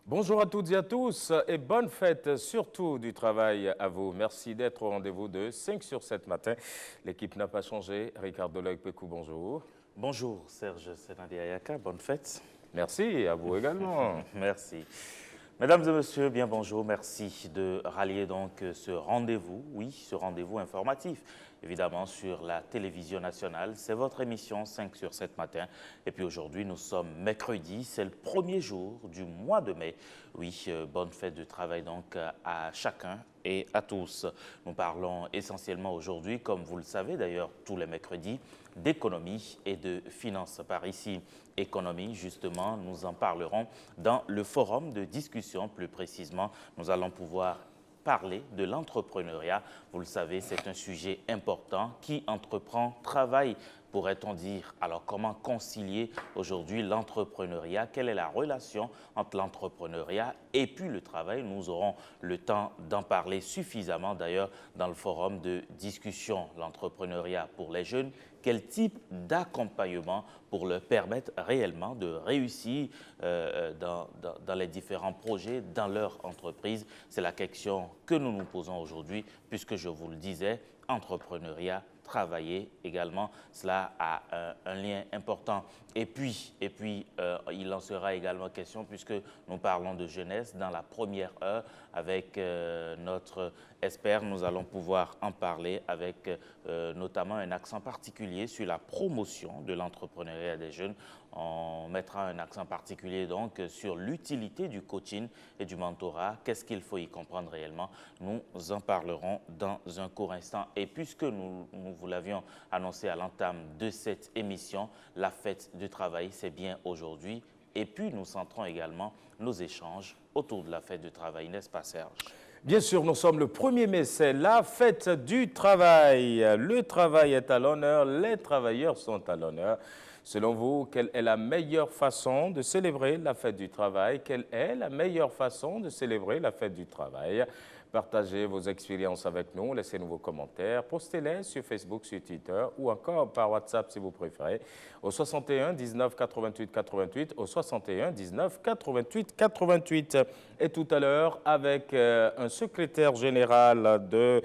Bonjour à toutes et à tous et bonne fête surtout du travail à vous. Merci d'être au rendez-vous de 5 sur 7 matin. L'équipe n'a pas changé. Ricardo Loïc-Pécou, bonjour. Bonjour Serge Senadi Ayaka, bonne fête. Merci, à vous également. Merci. Mesdames et messieurs, bien bonjour, merci de rallier donc ce rendez-vous, oui, ce rendez-vous informatif, évidemment sur la télévision nationale. C'est votre émission 5 sur 7 matin. Et puis aujourd'hui, nous sommes mercredi, c'est le premier jour du mois de mai. Oui, bonne fête de travail donc à chacun et à tous. Nous parlons essentiellement aujourd'hui, comme vous le savez d'ailleurs tous les mercredis, d'économie et de finances. Par ici, économie, justement, nous en parlerons dans le forum de discussion. Plus précisément, nous allons pouvoir parler de l'entrepreneuriat. Vous le savez, c'est un sujet important. Qui entreprend, travaille, pourrait-on dire. Alors, comment concilier aujourd'hui l'entrepreneuriat? Quelle est la relation entre l'entrepreneuriat et puis le travail? Nous aurons le temps d'en parler suffisamment d'ailleurs dans le forum de discussion. L'entrepreneuriat pour les jeunes, quel type d'accompagnement pour leur permettre réellement de réussir dans les différents projets, dans leur entreprise? C'est la question que nous nous posons aujourd'hui, puisque je vous le disais, entrepreneuriat, travailler également, cela a un lien important. Et puis il en sera également question, puisque nous parlons de jeunesse, dans la première heure, avec notre expert, nous allons pouvoir en parler avec notamment un accent particulier sur la promotion de l'entrepreneuriat des jeunes. On mettra un accent particulier donc sur l'utilité du coaching et du mentorat. Qu'est-ce qu'il faut y comprendre réellement? Nous en parlerons dans un court instant. Et puisque nous vous l'avions annoncé à l'entame de cette émission, la fête du travail, c'est bien aujourd'hui. Et puis nous centrons également nos échanges autour de la fête du travail, n'est-ce pas Serge? Bien sûr, nous sommes le 1er mai, c'est la fête du travail. Le travail est à l'honneur, les travailleurs sont à l'honneur. Selon vous, quelle est la meilleure façon de célébrer la fête du travail? Quelle est la meilleure façon de célébrer la fête du travail? Partagez vos expériences avec nous, laissez-nous vos commentaires, postez-les sur Facebook, sur Twitter ou encore par WhatsApp si vous préférez, au 61 19 88 88, au 61 19 88 88. Et tout à l'heure, avec un secrétaire général de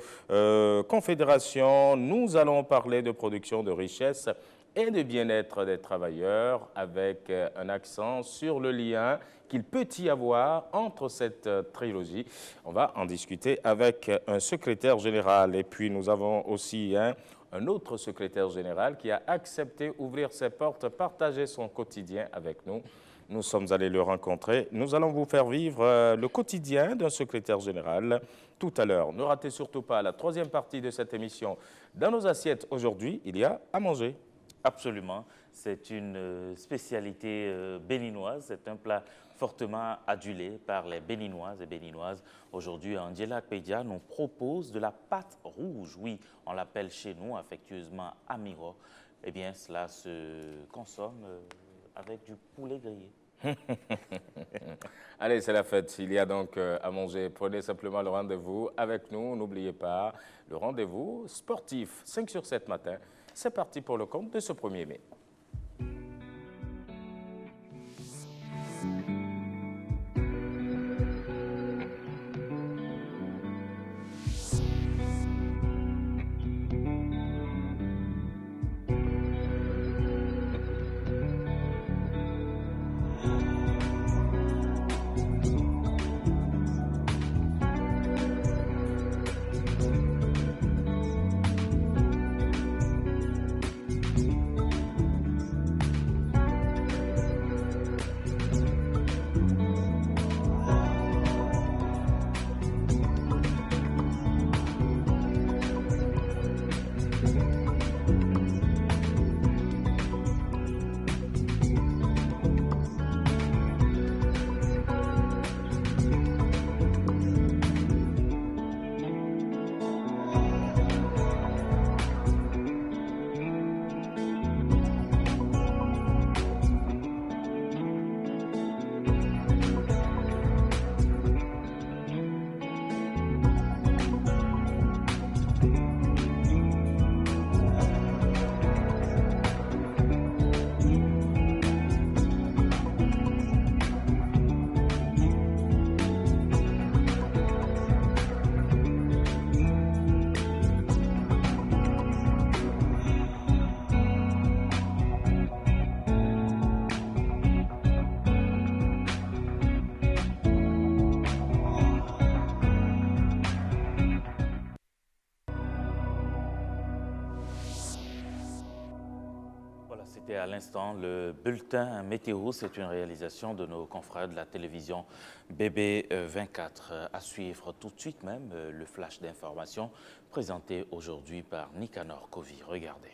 Confédération, nous allons parler de production de richesse et de bien-être des travailleurs avec un accent sur le lien qu'il peut y avoir entre cette trilogie. On va en discuter avec un secrétaire général. Et puis nous avons aussi un autre secrétaire général qui a accepté d'ouvrir ses portes, partager son quotidien avec nous. Nous sommes allés le rencontrer. Nous allons vous faire vivre le quotidien d'un secrétaire général tout à l'heure. Ne ratez surtout pas la troisième partie de cette émission. Dans nos assiettes aujourd'hui, il y a à manger. Absolument, c'est une spécialité béninoise, c'est un plat fortement adulé par les Béninoises et Béninoises. Aujourd'hui, Angela Pédia nous propose de la pâte rouge, oui, on l'appelle chez nous affectueusement amiro. Eh bien, cela se consomme avec du poulet grillé. Allez, c'est la fête. Il y a donc à manger. Prenez simplement le rendez-vous avec nous. N'oubliez pas le rendez-vous sportif 5 sur 7 matin. C'est parti pour le compte de ce 1er mai. C'était à l'instant le bulletin météo. C'est une réalisation de nos confrères de la télévision BB24. À suivre tout de suite même le flash d'information présenté aujourd'hui par Nicanor Kovi. Regardez.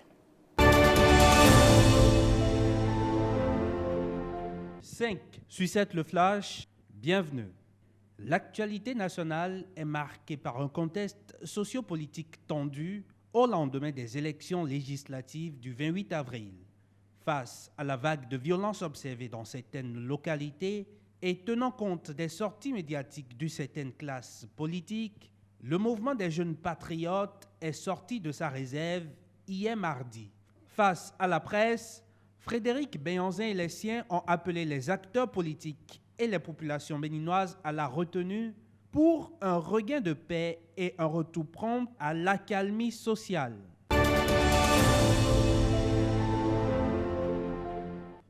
5 sur 7 le flash, bienvenue. L'actualité nationale est marquée par un contexte sociopolitique tendu au lendemain des élections législatives du 28 avril. Face à la vague de violence observée dans certaines localités et tenant compte des sorties médiatiques de certaines classes politiques, le mouvement des jeunes patriotes est sorti de sa réserve hier mardi. Face à la presse, Frédéric Béhanzin et les siens ont appelé les acteurs politiques et les populations béninoises à la retenue pour un regain de paix et un retour prompt à l'accalmie sociale.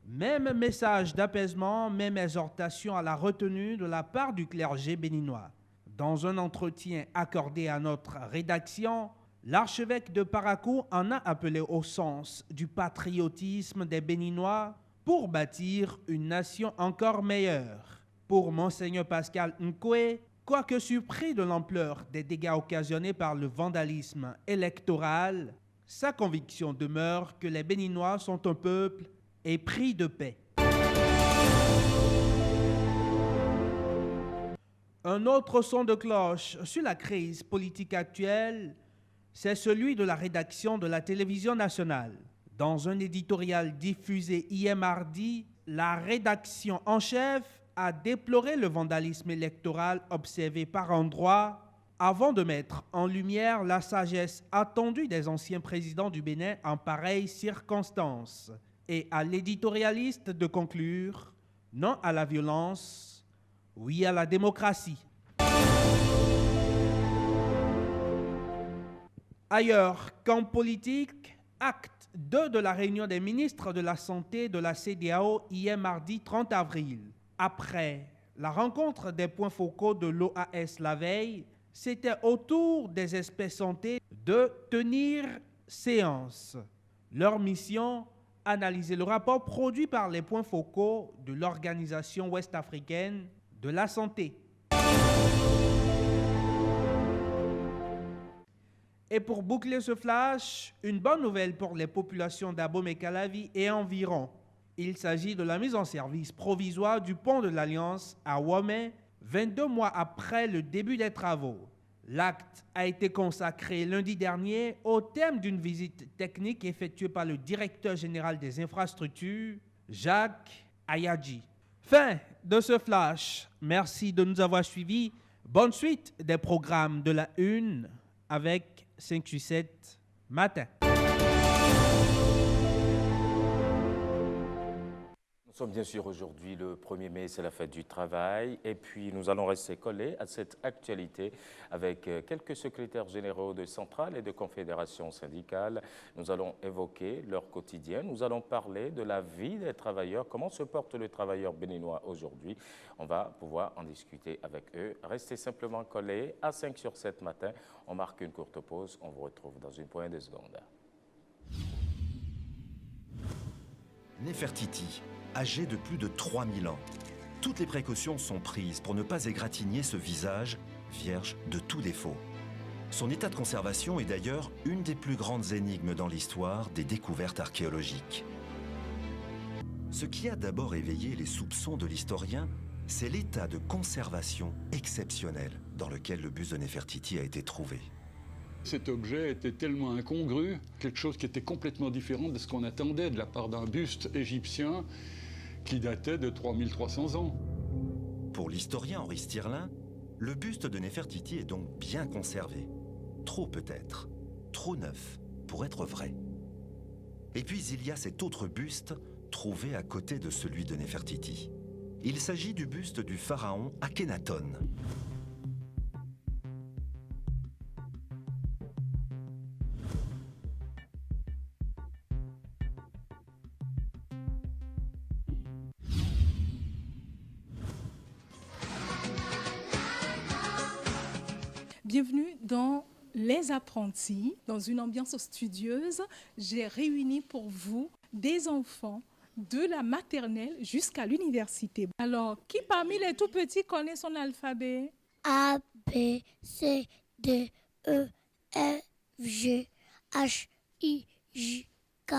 Même message d'apaisement, même exhortation à la retenue de la part du clergé béninois. Dans un entretien accordé à notre rédaction, l'archevêque de Parakou en a appelé au sens du patriotisme des Béninois pour bâtir une nation encore meilleure. Pour Monseigneur Pascal Nkwe, quoique surpris de l'ampleur des dégâts occasionnés par le vandalisme électoral, sa conviction demeure que les Béninois sont un peuple épris de paix. Un autre son de cloche sur la crise politique actuelle, c'est celui de la rédaction de la télévision nationale. Dans un éditorial diffusé hier mardi, la rédaction en chef a déploré le vandalisme électoral observé par endroits avant de mettre en lumière la sagesse attendue des anciens présidents du Bénin en pareilles circonstances et à l'éditorialiste de conclure « Non à la violence, oui à la démocratie ». Ailleurs qu'en politique, acte 2 de la réunion des ministres de la Santé de la CEDEAO hier mardi 30 avril. Après la rencontre des points focaux de l'OAS la veille, c'était au tour des experts santé de tenir séance. Leur mission, analyser le rapport produit par les points focaux de l'Organisation ouest-africaine de la santé. Et pour boucler ce flash, une bonne nouvelle pour les populations d'Abomey-Calavi et environ. Il s'agit de la mise en service provisoire du pont de l'Alliance à Wamé, 22 mois après le début des travaux. L'acte a été consacré lundi dernier au terme d'une visite technique effectuée par le directeur général des infrastructures, Jacques Ayadji. Fin de ce flash. Merci de nous avoir suivis. Bonne suite des programmes de la Une avec 5 sur 7 matin. Nous sommes bien sûr aujourd'hui le 1er mai, c'est la fête du travail. Et puis nous allons rester collés à cette actualité avec quelques secrétaires généraux de centrales et de confédérations syndicales. Nous allons évoquer leur quotidien. Nous allons parler de la vie des travailleurs. Comment se porte le travailleur béninois aujourd'hui? On va pouvoir en discuter avec eux. Restez simplement collés à 5 sur 7 matin. On marque une courte pause. On vous retrouve dans une poignée de secondes. Néfertiti, âgé de plus de 3000 ans. Toutes les précautions sont prises pour ne pas égratigner ce visage vierge de tout défaut. Son état de conservation est d'ailleurs une des plus grandes énigmes dans l'histoire des découvertes archéologiques. Ce qui a d'abord éveillé les soupçons de l'historien, c'est l'état de conservation exceptionnel dans lequel le buste de Néfertiti a été trouvé. Cet objet était tellement incongru, quelque chose qui était complètement différent de ce qu'on attendait de la part d'un buste égyptien qui datait de 3300 ans. Pour l'historien Henri Stirlin, le buste de Néfertiti est donc bien conservé. Trop peut-être, trop neuf pour être vrai. Et puis il y a cet autre buste trouvé à côté de celui de Néfertiti. Il s'agit du buste du pharaon Akhenaton. Bienvenue dans Les Apprentis, dans une ambiance studieuse. J'ai réuni pour vous des enfants de la maternelle jusqu'à l'université. Alors, qui parmi les tout petits connaît son alphabet? A, B, C, D, E, F, G, H, I, J, K,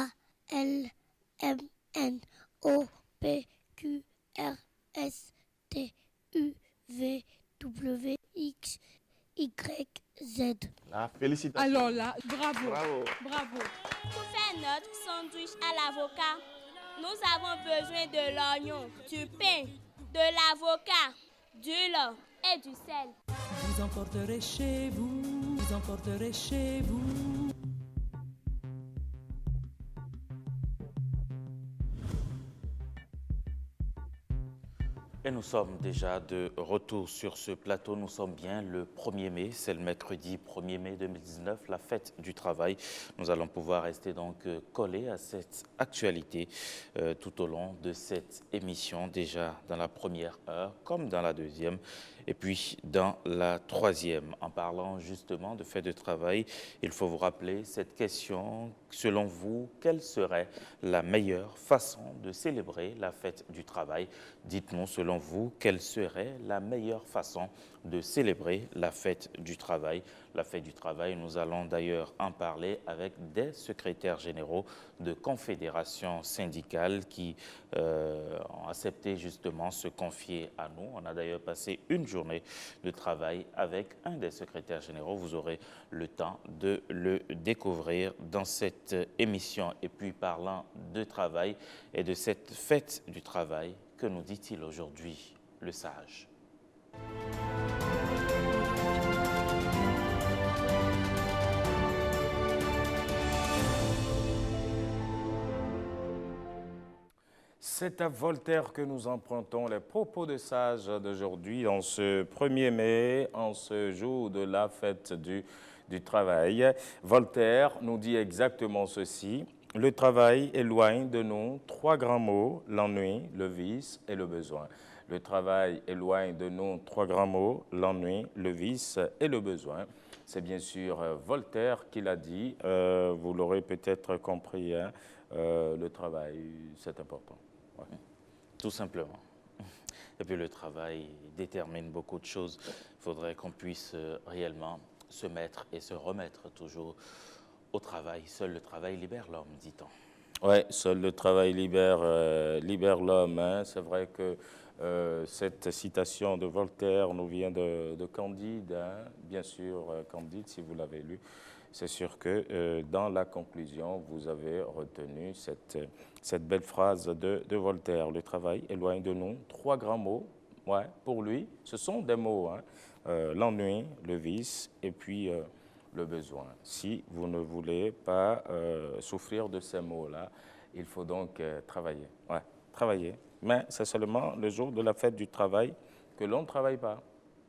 L, M, N, O, P, Q, R, S, T, U, V, W, X, Y, Z. Ah, félicitations. Alors là, bravo, Bravo. bravo. Pour faire notre sandwich à l'avocat, nous avons besoin de l'oignon, du pain, de l'avocat, du lait et du sel. Vous emporterez chez vous, vous emporterez chez vous. Et nous sommes déjà de retour sur ce plateau. Nous sommes bien le 1er mai, c'est le mercredi 1er mai 2019, la fête du travail. Nous allons pouvoir rester donc collés à cette actualité tout au long de cette émission, déjà dans la première heure comme dans la deuxième et puis dans la troisième. En parlant justement de fête de travail, il faut vous rappeler cette question. Selon vous, quelle serait la meilleure façon de célébrer la fête du travail? Dites-nous, selon vous, quelle serait la meilleure façon de célébrer la fête du travail? La fête du travail, nous allons d'ailleurs en parler avec des secrétaires généraux de confédérations syndicales qui ont accepté justement se confier à nous. On a d'ailleurs passé une journée de travail avec un des secrétaires généraux. Vous aurez le temps de le découvrir dans cette émission. Et puis, parlant de travail et de cette fête du travail, que nous dit-il aujourd'hui, le sage? C'est à Voltaire que nous empruntons les propos de sage d'aujourd'hui, en ce 1er mai, en ce jour de la fête du travail. Voltaire nous dit exactement ceci: le travail éloigne de nous trois grands mots, l'ennui, le vice et le besoin. Le travail éloigne de nous trois grands mots, l'ennui, le vice et le besoin. C'est bien sûr Voltaire qui l'a dit, vous l'aurez peut-être compris, hein, le travail, c'est important. Ouais. Tout simplement. Et puis le travail détermine beaucoup de choses. Il faudrait qu'on puisse réellement se mettre et se remettre toujours au travail. Seul le travail libère l'homme, dit-on. Oui, seul le travail libère l'homme. Hein. C'est vrai que cette citation de Voltaire nous vient de Candide, hein. Bien sûr, Candide, si vous l'avez lu. C'est sûr que dans la conclusion, vous avez retenu cette belle phrase de Voltaire. Le travail éloigne de nous trois grands mots. Ouais, pour lui, ce sont des mots, hein. L'ennui, le vice et puis le besoin. Si vous ne voulez pas souffrir de ces mots-là, il faut donc travailler. Ouais, travailler. Mais c'est seulement le jour de la fête du travail que l'on ne travaille pas.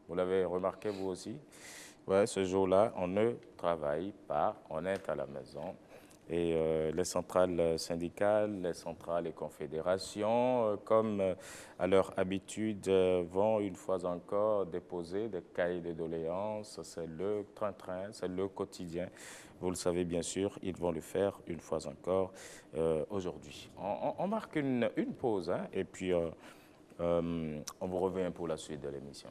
Vous l'avez remarqué vous aussi? Ouais, ce jour-là, on ne travaille pas, on est à la maison. Et les centrales syndicales, les centrales et confédérations, comme à leur habitude, vont une fois encore déposer des cahiers de doléances. C'est le train-train, c'est le quotidien. Vous le savez bien sûr, ils vont le faire une fois encore aujourd'hui. On marque une pause, hein, et puis on vous revient pour la suite de l'émission.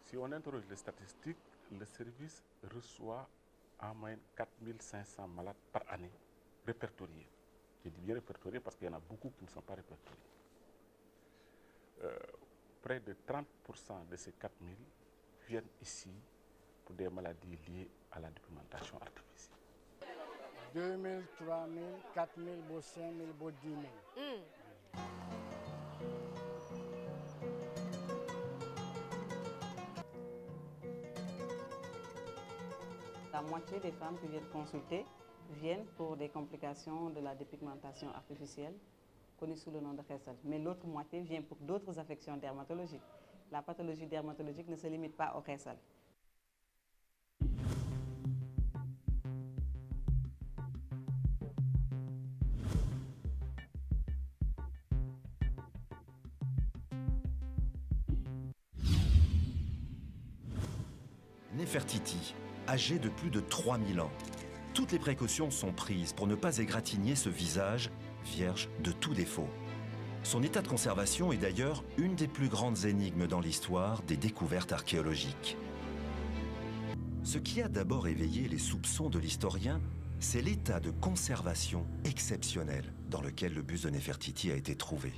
Si on interroge les statistiques, le service reçoit en moyenne 4500 malades par année répertoriés. Je dis bien répertoriés parce qu'il y en a beaucoup qui ne sont pas répertoriés. Près de 30% de ces 4000 viennent ici pour des maladies liées à la dépigmentation artificielle. 2000, 3000, 4000, 5000, 10 000. La moitié des femmes qui viennent consulter viennent pour des complications de la dépigmentation artificielle, connue sous le nom de Khessal. Mais l'autre moitié vient pour d'autres affections dermatologiques. La pathologie dermatologique ne se limite pas au Khessal. Nefertiti, âgée de plus de 3000 ans. Toutes les précautions sont prises pour ne pas égratigner ce visage vierge de tout défaut. Son état de conservation est d'ailleurs une des plus grandes énigmes dans l'histoire des découvertes archéologiques. Ce qui a d'abord éveillé les soupçons de l'historien, c'est l'état de conservation exceptionnel dans lequel le buste de Nefertiti a été trouvé.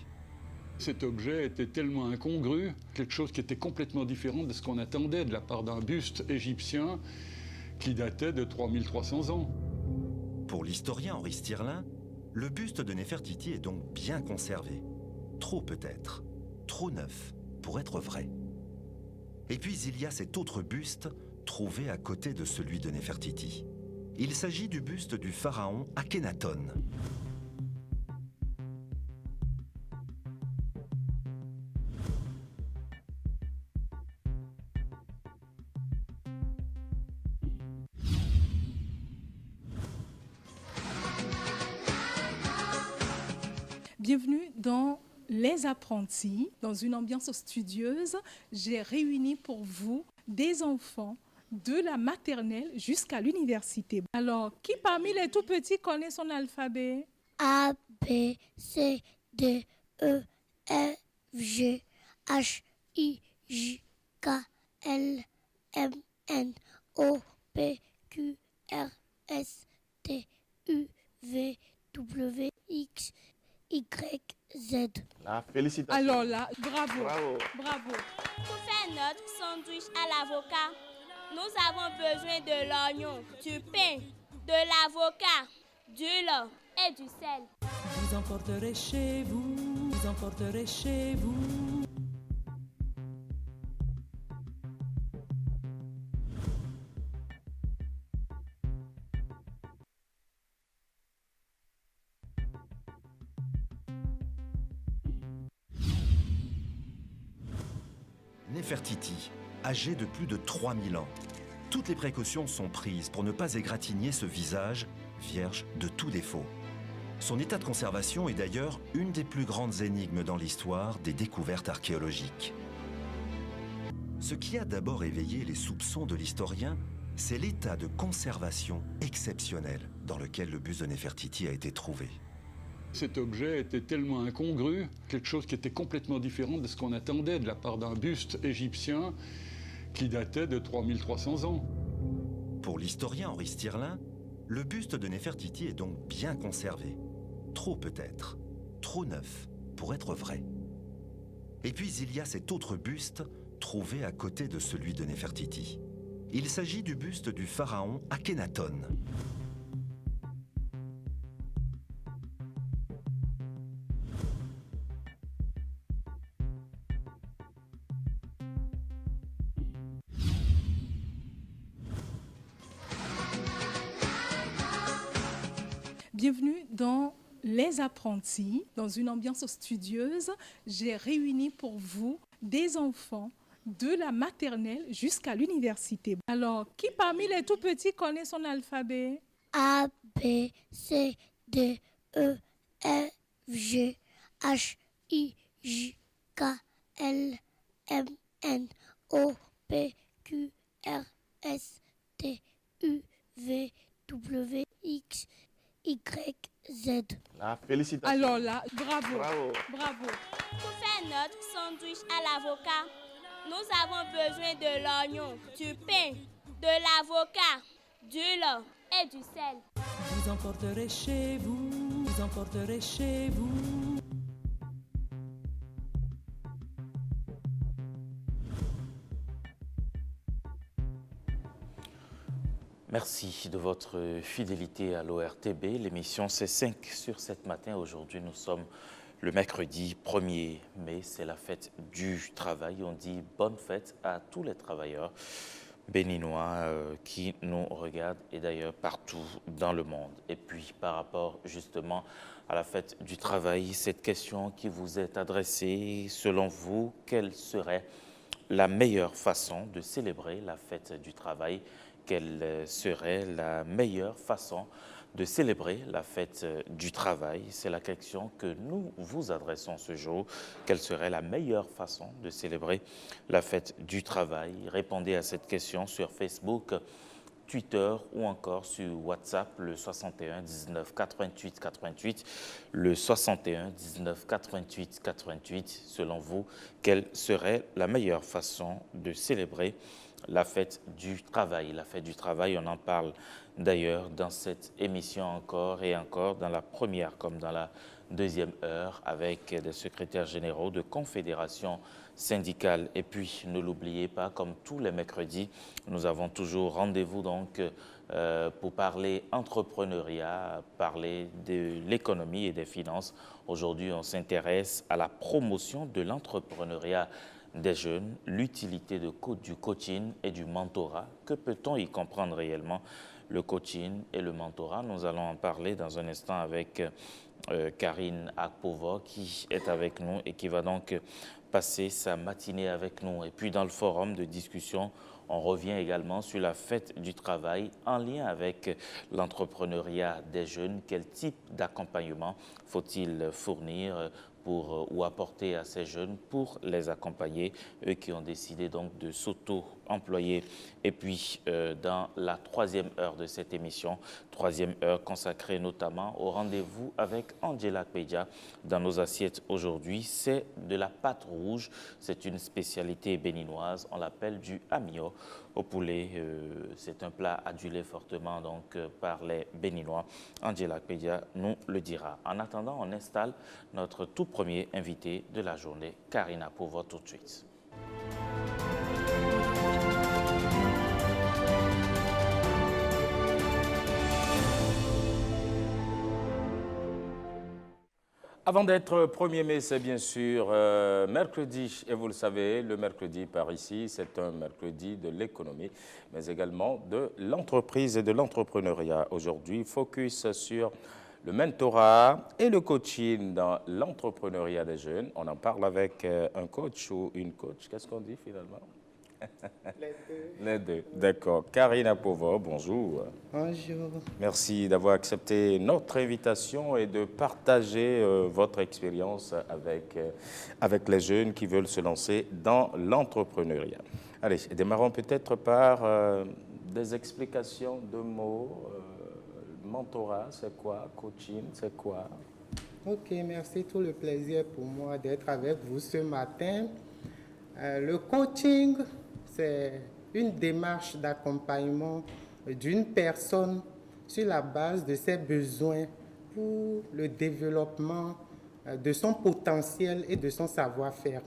Cet objet était tellement incongru, quelque chose qui était complètement différent de ce qu'on attendait de la part d'un buste égyptien qui datait de 3300 ans. Pour l'historien Henri Stirling, le buste de Nefertiti est donc bien conservé. Trop peut-être, trop neuf pour être vrai. Et puis il y a cet autre buste trouvé à côté de celui de Nefertiti. Il s'agit du buste du pharaon Akhenaton. Bienvenue dans Les Apprentis. Dans une ambiance studieuse, j'ai réuni pour vous des enfants de la maternelle jusqu'à l'université. Alors, qui parmi les tout petits connaît son alphabet? A, B, C, D, E, F, G, H, I, J, K, L, M, N, O, P, Q, R, S, T, U, V, W, X, Y, Z. Ah, félicitations. Alors là, bravo. Bravo. Bravo. Pour faire notre sandwich à l'avocat, nous avons besoin de l'oignon, du pain, de l'avocat, du lait et du sel. Vous emporterez chez vous, vous emporterez chez vous. Nefertiti, âgée de plus de 3000 ans. Toutes les précautions sont prises pour ne pas égratigner ce visage vierge de tout défaut. Son état de conservation est d'ailleurs une des plus grandes énigmes dans l'histoire des découvertes archéologiques. Ce qui a d'abord éveillé les soupçons de l'historien, c'est l'état de conservation exceptionnel dans lequel le buste de Nefertiti a été trouvé. Cet objet était tellement incongru, quelque chose qui était complètement différent de ce qu'on attendait de la part d'un buste égyptien qui datait de 3300 ans. Pour l'historien Henri Stirling, le buste de Nefertiti est donc bien conservé. Trop peut-être, trop neuf pour être vrai. Et puis il y a cet autre buste trouvé à côté de celui de Nefertiti. Il s'agit du buste du pharaon Akhenaton. Bienvenue dans Les Apprentis. Dans une ambiance studieuse, j'ai réuni pour vous des enfants de la maternelle jusqu'à l'université. Alors, qui parmi les tout petits connaît son alphabet? A, B, C, D, E, F, G, H, I, J, K, L, M, N, O, P, Q, R, S, T, U, V, W, X, Y, Z. Ah, félicitations. Alors là, bravo. Bravo. Bravo. Pour faire notre sandwich à l'avocat, nous avons besoin de l'oignon, du pain, de l'avocat, du lait et du sel. Vous emporterez chez vous, vous emporterez chez vous. Merci de votre fidélité à l'ORTB. L'émission c'est 5 sur 7 matin. Aujourd'hui, nous sommes le mercredi 1er mai. C'est la fête du travail. On dit bonne fête à tous les travailleurs béninois qui nous regardent et d'ailleurs partout dans le monde. Et puis par rapport justement à la fête du travail, cette question qui vous est adressée, selon vous, quelle serait la meilleure façon de célébrer la fête du travail? Quelle serait la meilleure façon de célébrer la fête du travail? C'est la question que nous vous adressons ce jour. Quelle serait la meilleure façon de célébrer la fête du travail? Répondez à cette question sur Facebook, Twitter ou encore sur WhatsApp, le 61 19 88 88, le 61 19 88 88. Selon vous, quelle serait la meilleure façon de célébrer la fête du travail? La fête du travail, on en parle d'ailleurs dans cette émission encore et encore, dans la première comme dans la deuxième heure, avec des secrétaires généraux de confédérations syndicales. Et puis, ne l'oubliez pas, comme tous les mercredis, nous avons toujours rendez-vous donc pour parler entrepreneuriat, parler de l'économie et des finances. Aujourd'hui, on s'intéresse à la promotion de l'entrepreneuriat des jeunes, l'utilité du coaching et du mentorat. Que peut-on y comprendre réellement? Le coaching et le mentorat, nous allons en parler dans un instant avec Karine Akpova qui est avec nous et qui va donc passer sa matinée avec nous. Et puis dans le forum de discussion, on revient également sur la fête du travail en lien avec l'entrepreneuriat des jeunes. Quel type d'accompagnement faut-il fournir ou apporter à ces jeunes pour les accompagner, eux qui ont décidé donc de s'auto-employer. Et puis, dans la troisième heure de cette émission, troisième heure consacrée notamment au rendez-vous avec Angela Kpedia dans nos assiettes aujourd'hui, c'est de la pâte rouge. C'est une spécialité béninoise, on l'appelle du amio au poulet. C'est un plat adulé fortement donc par les Béninois. Angela Kpedia nous le dira. En attendant, on installe notre tout premier invité de la journée, Karine Akpova, tout de suite. Avant d'être 1er mai, c'est bien sûr mercredi, et vous le savez, le mercredi par ici, c'est un mercredi de l'économie, mais également de l'entreprise et de l'entrepreneuriat. Aujourd'hui, focus sur le mentorat et le coaching dans l'entrepreneuriat des jeunes. On en parle avec un coach ou une coach. Qu'est-ce qu'on dit finalement? Les deux. D'accord. Karine Akpova, bonjour. Bonjour. Merci d'avoir accepté notre invitation et de partager votre expérience avec les jeunes qui veulent se lancer dans l'entrepreneuriat. Allez, démarrons peut-être par des explications de mots. Mentorat, c'est quoi? Coaching, c'est quoi? Ok, merci. Tout le plaisir pour moi d'être avec vous ce matin. Le coaching, c'est une démarche d'accompagnement d'une personne sur la base de ses besoins pour le développement de son potentiel et de son savoir-faire.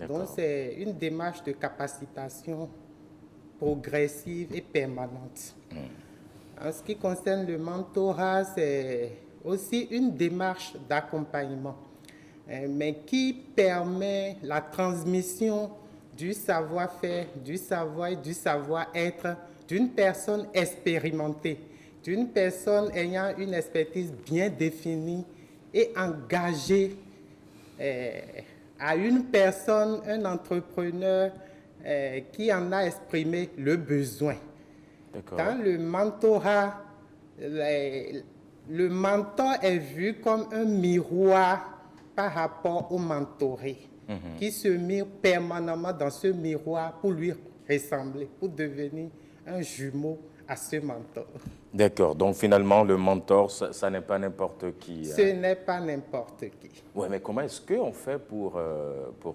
Donc, c'est une démarche de capacitation progressive et permanente. En ce qui concerne le mentorat, c'est aussi une démarche d'accompagnement, mais qui permet la transmission du savoir-faire, du savoir et du savoir-être d'une personne expérimentée, d'une personne ayant une expertise bien définie et engagée à une personne, un entrepreneur qui en a exprimé le besoin. Dans le mentorat, le mentor est vu comme un miroir par rapport au mentoré, qui se mire permanemment dans ce miroir pour lui ressembler, pour devenir un jumeau à ce mentor. D'accord, donc finalement le mentor, ça n'est pas n'importe qui. Ce n'est pas n'importe qui. Oui, mais comment est-ce qu'on fait pour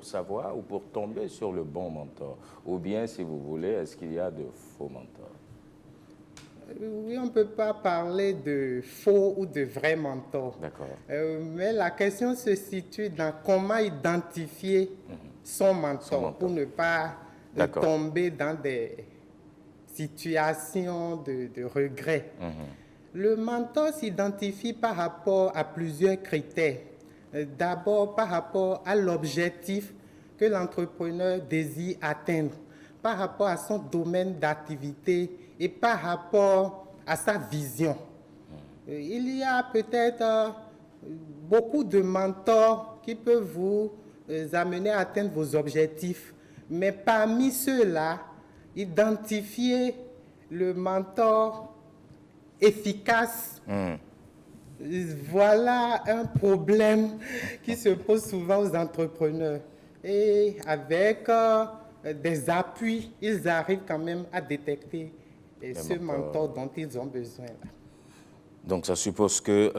savoir ou pour tomber sur le bon mentor? Ou bien, si vous voulez, est-ce qu'il y a de faux mentors? Oui, on ne peut pas parler de faux ou de vrais mentors. D'accord. Mais la question se situe dans comment identifier son mentor pour ne pas tomber dans des situations de regret. Le mentor s'identifie par rapport à plusieurs critères. D'abord, par rapport à l'objectif que l'entrepreneur désire atteindre, par rapport à son domaine d'activité et par rapport à sa vision. Il y a peut-être beaucoup de mentors qui peuvent vous amener à atteindre vos objectifs, mais parmi ceux-là, identifiez le mentor efficace. Voilà un problème qui se pose souvent aux entrepreneurs. Et avec des appuis, ils arrivent quand même à détecter ce mentor dont ils ont besoin. Donc, ça suppose que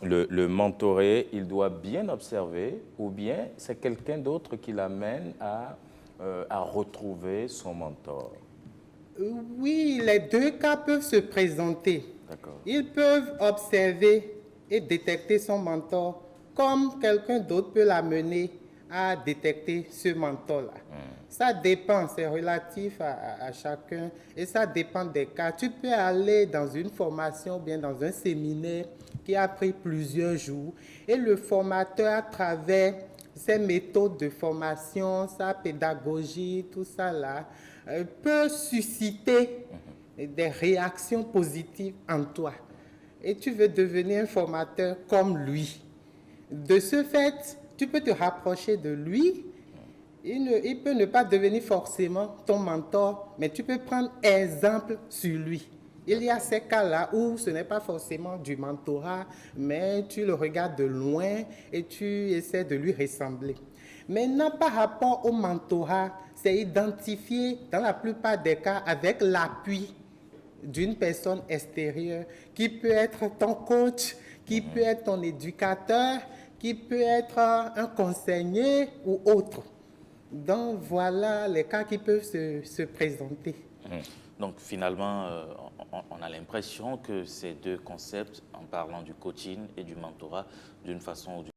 le mentoré, il doit bien observer, ou bien c'est quelqu'un d'autre qui l'amène à retrouver son mentor? Oui, les deux cas peuvent se présenter. Ils peuvent observer et détecter son mentor comme quelqu'un d'autre peut l'amener à détecter ce mentor-là. Ça dépend, c'est relatif à chacun et ça dépend des cas. Tu peux aller dans une formation ou bien dans un séminaire qui a pris plusieurs jours et le formateur, à travers ses méthodes de formation, sa pédagogie, tout ça là, peut susciter des réactions positives en toi. Et tu veux devenir un formateur comme lui. De ce fait, tu peux te rapprocher de lui. Il peut ne pas devenir forcément ton mentor, mais tu peux prendre exemple sur lui. Il y a ces cas-là où ce n'est pas forcément du mentorat, mais tu le regardes de loin et tu essaies de lui ressembler. Maintenant, par rapport au mentorat, c'est identifié dans la plupart des cas avec l'appui d'une personne extérieure qui peut être ton coach, qui peut être ton éducateur, qui peut être un conseiller ou autre. Donc, voilà les cas qui peuvent se présenter. Donc, finalement, on a l'impression que ces deux concepts, en parlant du coaching et du mentorat, d'une façon ou d'une